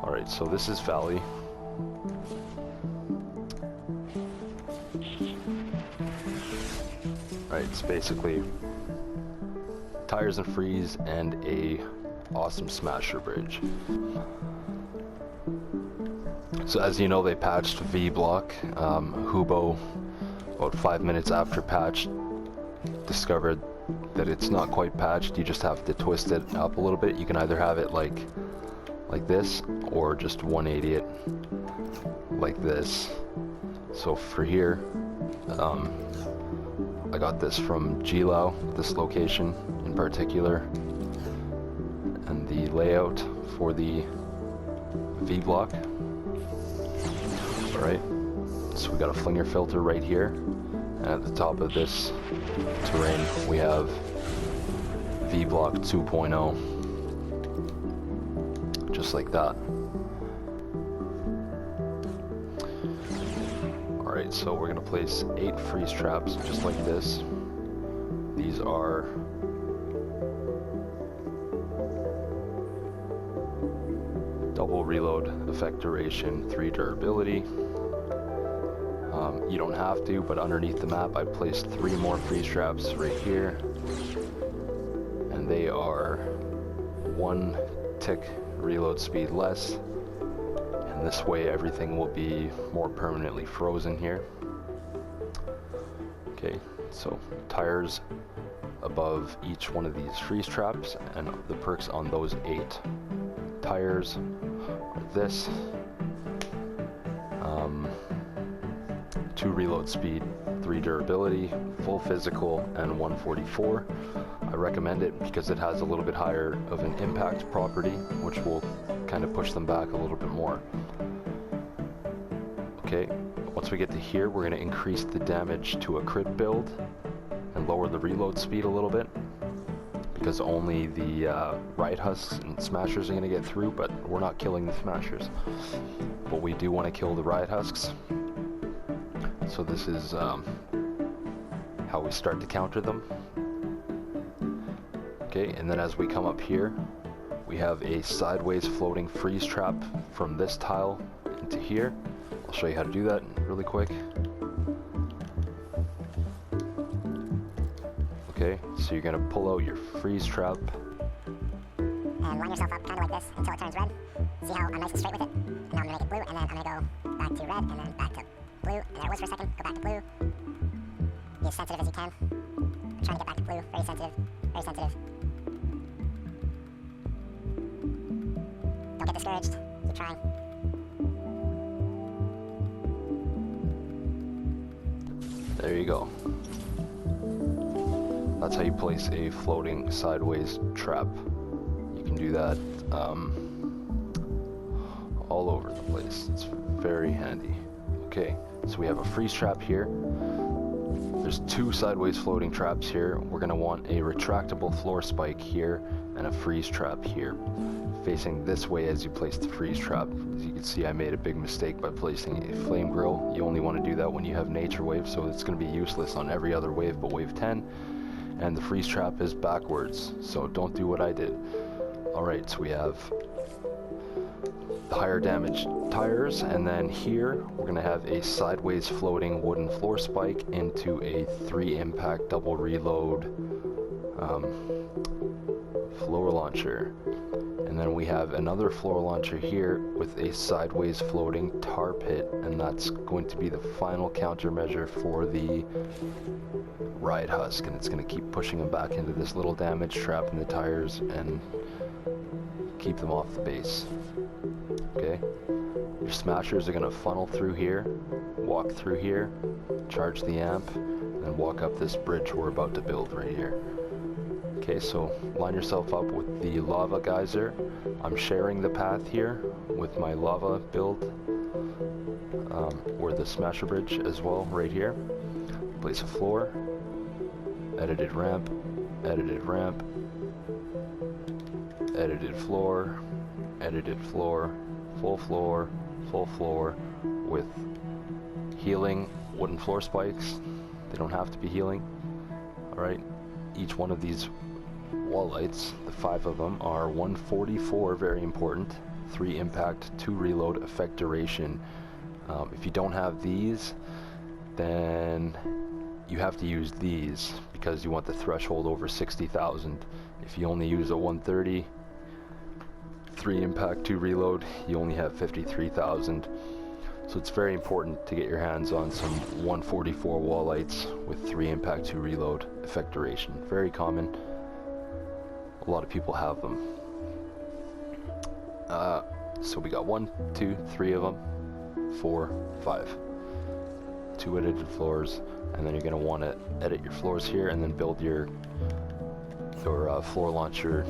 Alright, so this is Valley. Alright, it's basically tires and freeze and a awesome smasher bridge. So as you know, they patched V-Block. Hubo, about 5 minutes after patch, discovered that it's not quite patched. You just have to twist it up a little bit. You can either have it like this, or just 180 it like this. So for here, I got this from Geyser, this location in particular, and the layout for the V-Block. Alright, so we got a flinger filter right here, and at the top of this terrain we have V-Block 2.0, just like that. Alright, so we're going to place 8 freeze traps just like this. These are double reload, effect duration, 3 durability. You don't have to, but underneath the map I placed 3 more freeze traps right here, and they are 1 tick reload speed less, and this way everything will be more permanently frozen here. Okay, so tires above each one of these freeze traps, and the perks on those 8 tires are this. 2 reload speed, 3 durability, full physical, and 144. I recommend it because it has a little bit higher of an impact property, which will kind of push them back a little bit more. Okay, once we get to here, we're going to increase the damage to a crit build and lower the reload speed a little bit, because only the Riot husks and smashers are going to get through, but we're not killing the smashers. But we do want to kill the Riot husks. So this is how we start to counter them. Okay, and then as we come up here, we have a sideways floating freeze trap from this tile into here. I'll show you how to do that really quick. Okay, so you're gonna pull out your freeze trap and line yourself up kind of like this until it turns red. See how I'm nice and straight with it? And now I'm gonna make it blue, and then I'm gonna go back to red, and then back to blue, and there it was for a second. Go back to blue. Be as sensitive as you can. I'm trying to get back to blue. Very sensitive. Very sensitive. Don't get discouraged. Keep trying. There you go. That's how you place a floating sideways trap. You can do that all over the place. It's very handy. Okay, so we have a freeze trap here. There's 2 sideways floating traps here. We're going to want a retractable floor spike here and a freeze trap here, facing this way as you place the freeze trap. As you can see, I made a big mistake by placing a flame grill. You only want to do that when you have nature wave, so it's going to be useless on every other wave but wave 10. And the freeze trap is backwards, so don't do what I did. Alright, so we have the higher damage tires, and then here we're going to have a sideways floating wooden floor spike into a 3 impact double reload floor launcher. And then we have another floor launcher here with a sideways floating tar pit, and that's going to be the final countermeasure for the Riot husk, and it's going to keep pushing them back into this little damage trap in the tires and keep them off the base. Okay, your smashers are going to funnel through here, walk through here, charge the amp, and then walk up this bridge we're about to build right here. Okay, so line yourself up with the lava geyser. I'm sharing the path here with my lava build, or the smasher bridge as well, right here. Place a floor, edited ramp, edited ramp, edited floor, full floor with healing wooden floor spikes. They don't have to be healing. Alright, each one of these wall lights, the 5 of them, are 144, very important. 3 impact, 2 reload, effect duration. If you don't have these, then you have to use these because you want the threshold over 60,000. If you only use a 130, 3 impact, 2 reload, you only have 53,000. So it's very important to get your hands on some 144 wall lights with 3 impact, 2 reload, effect duration. Very common. A lot of people have them. So we got 1, 2, 3 of them, 4, 5. 2 edited floors, and then you're going to want to edit your floors here and then build your floor launcher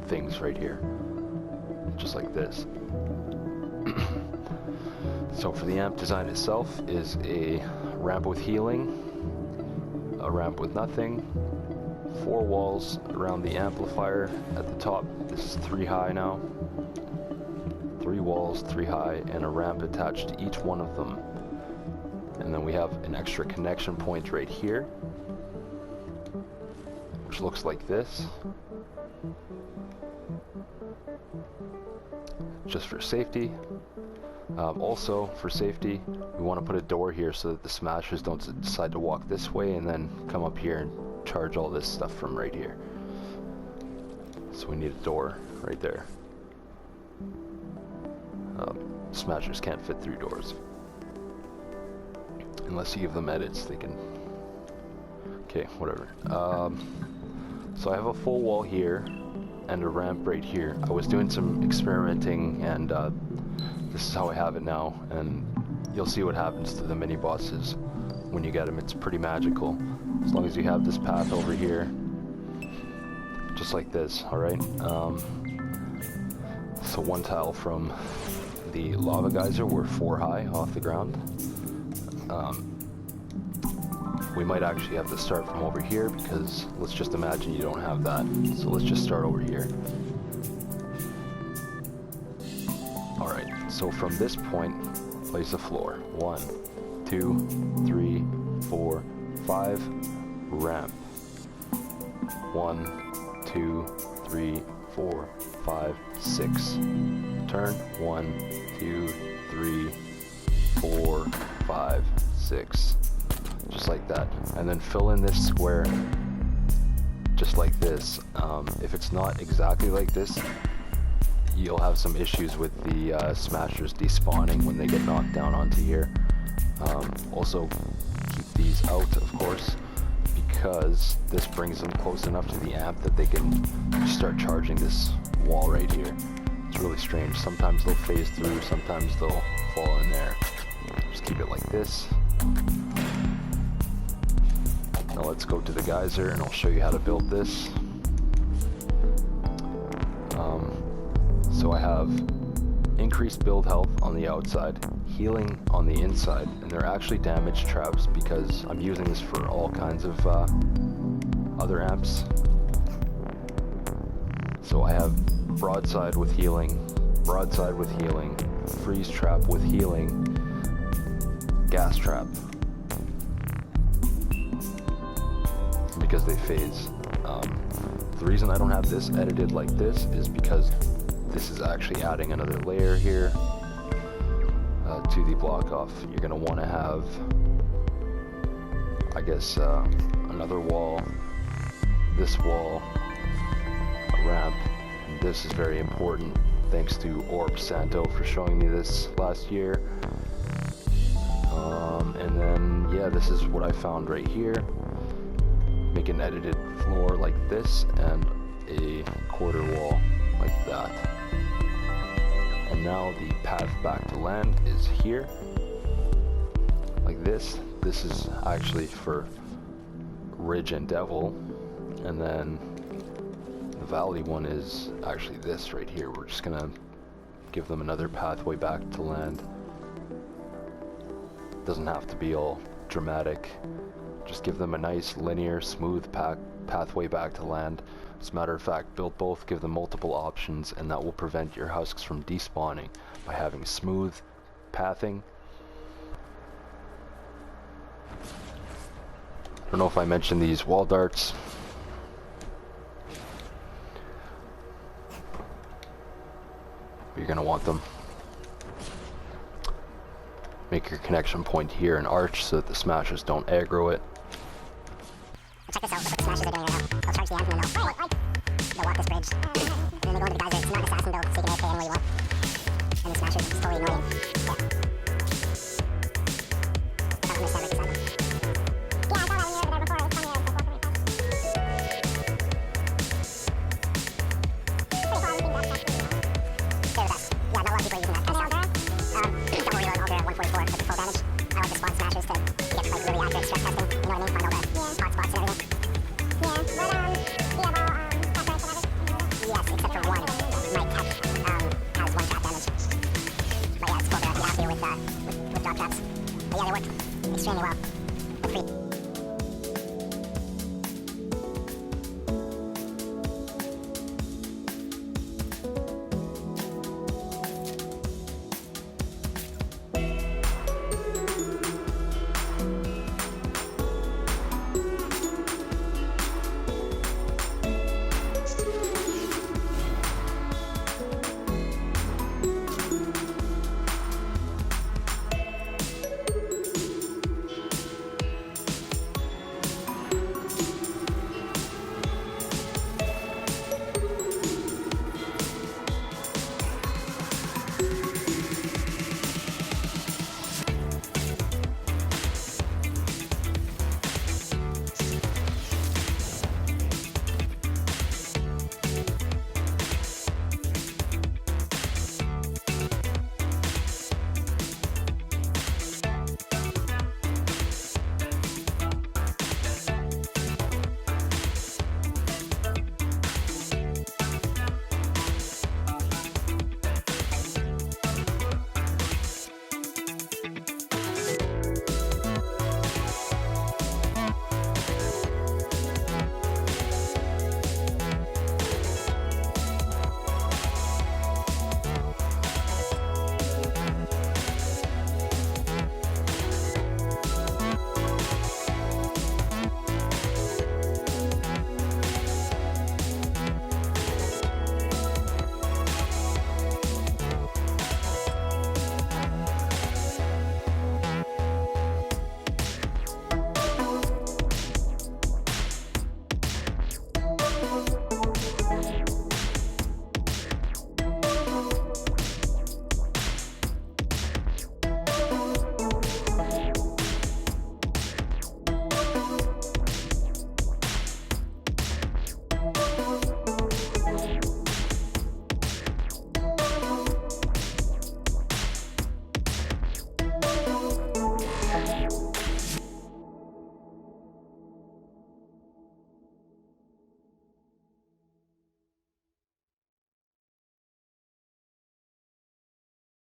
things right here, just like this. So for the amp design itself is a ramp with healing, a ramp with nothing, 4 walls around the amplifier at the top. This is 3 high now. 3 walls, 3 high, and a ramp attached to each one of them. And then we have an extra connection point right here, which looks like this. Just for safety. Also, for safety, we want to put a door here so that the smashers don't decide to walk this way and then come up here and charge all this stuff from right here. So we need a door right there. Smashers can't fit through doors. Unless you give them edits, they can... Okay, whatever. So I have a full wall here and a ramp right here. I was doing some experimenting, and this is how I have it now, and you'll see what happens to the mini bosses when you get them. It's pretty magical. As long as you have this path over here, just like this, alright? So 1 tile from the lava geyser, we're 4 high off the ground. We might actually have to start from over here because let's just imagine you don't have that. So let's just start over here. Alright, so from this point, place a floor. 1, 2, 3, 4, 5, ramp. 1, 2, 3, 4, 5, 6. Turn. 1, 2, 3, 4, 5, 6. Just like that. And then fill in this square just like this. If it's not exactly like this, you'll have some issues with the smashers despawning when they get knocked down onto here. Also, keep these out, of course, because this brings them close enough to the amp that they can start charging this wall right here. It's really strange. Sometimes they'll phase through, sometimes they'll fall in there. Just keep it like this. Now let's go to the geyser and I'll show you how to build this. So I have increased build health on the outside, healing on the inside, and they're actually damage traps because I'm using this for all kinds of other amps. So I have broadside with healing, freeze trap with healing, gas trap, because they phase. The reason I don't have this edited like this is because this is actually adding another layer here to the block off. You're going to want to have, I guess, another wall, this wall, a ramp, and this is very important. Thanks to Orb Santo for showing me this last year. And then, yeah, this is what I found right here. Make an edited floor like this and a quarter wall like that. And now the path back to land is here, like this. This is actually for Ridge and Devil, and then the Valley one is actually this right here. We're just gonna give them another pathway back to land. Doesn't have to be all dramatic. Just give them a nice linear smooth pathway back to land. As a matter of fact, build both, give them multiple options, and that will prevent your husks from despawning by having smooth pathing. I don't know if I mentioned these wall darts. you're going to want them. Make your connection point here an arch so that the smashers don't aggro it. Check this out, look what the smashers are doing right now. They'll charge the end and then they'll walk this bridge. And then they go into the geyser. It's not an assassin build, so you can AFK anywhere you want. And the smashers just totally ignore you. Yeah. Look how much damage this has. Yeah, I saw that when you were over there before. It's funny, like walking right past. Pretty cool, I think that's actually they're the best. Yeah, not a lot of people are using that kind of stuff. Don't worry about Alder at 144 with the full damage. I like the spawn smashers to get like really accurate stress testing. You know what I mean? Find all the hot spots and everything. Yeah, what, do you have all, tap ranks and everything? Yes, except for one. My tech, has one trap damage. But yeah, it's cool to be out here with drop traps. But yeah, they work extremely well.